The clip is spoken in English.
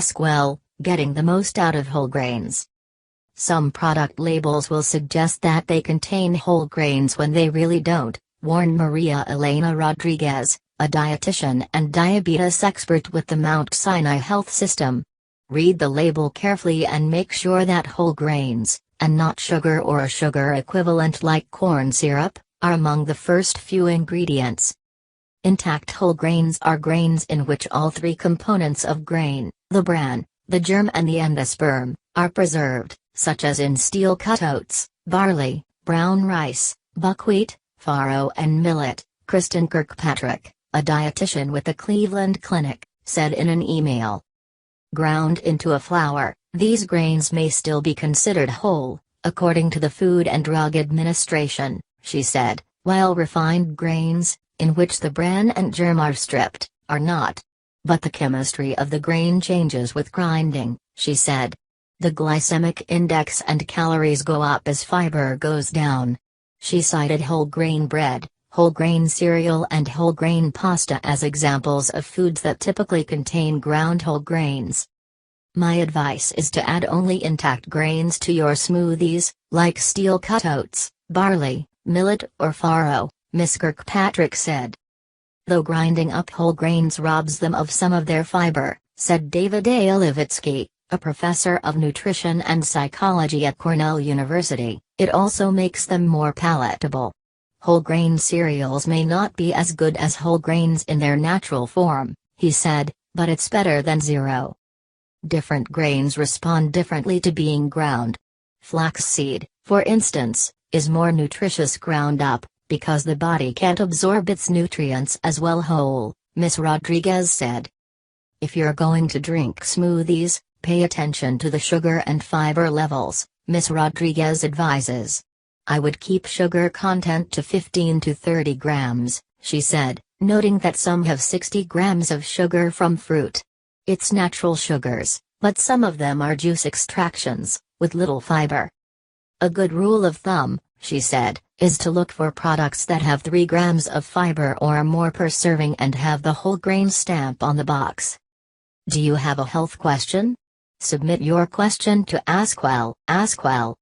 Ask well, getting the most out of whole grains. Some product labels will suggest that they contain whole grains when they really don't, warned Maria Elena Rodriguez, a dietitian and diabetes expert with the Mount Sinai Health System. Read the label carefully and make sure that whole grains, and not sugar or a sugar equivalent like corn syrup, are among the first few ingredients. Intact whole grains are grains in which all three components of grain, the bran, the germ and the endosperm, are preserved, such as in steel-cut oats, barley, brown rice, buckwheat, farro and millet, Kristen Kirkpatrick, a dietitian with the Cleveland Clinic, said in an email. Ground into a flour, these grains may still be considered whole, according to the Food and Drug Administration, she said, while refined grains, in which the bran and germ are stripped, are not. But the chemistry of the grain changes with grinding, she said. The glycemic index and calories go up as fiber goes down. She cited whole grain bread, whole grain cereal and whole grain pasta as examples of foods that typically contain ground whole grains. My advice is to add only intact grains to your smoothies, like steel-cut oats, barley, millet or farro, Ms. Kirkpatrick said. Though grinding up whole grains robs them of some of their fiber, said David A. Levitsky, a professor of nutrition and psychology at Cornell University, it also makes them more palatable. Whole grain cereals may not be as good as whole grains in their natural form, he said, but it's better than zero. Different grains respond differently to being ground. Flaxseed, for instance, is more nutritious ground up, because the body can't absorb its nutrients as well whole, Ms. Rodriguez said. If you're going to drink smoothies, pay attention to the sugar and fiber levels, Ms. Rodriguez advises. I would keep sugar content to 15 to 30 grams, she said, noting that some have 60 grams of sugar from fruit. It's natural sugars, but some of them are juice extractions, with little fiber. A good rule of thumb, she said, is to look for products that have 3 grams of fiber or more per serving and have the whole grain stamp on the box. Do you have a health question? Submit your question to AskWell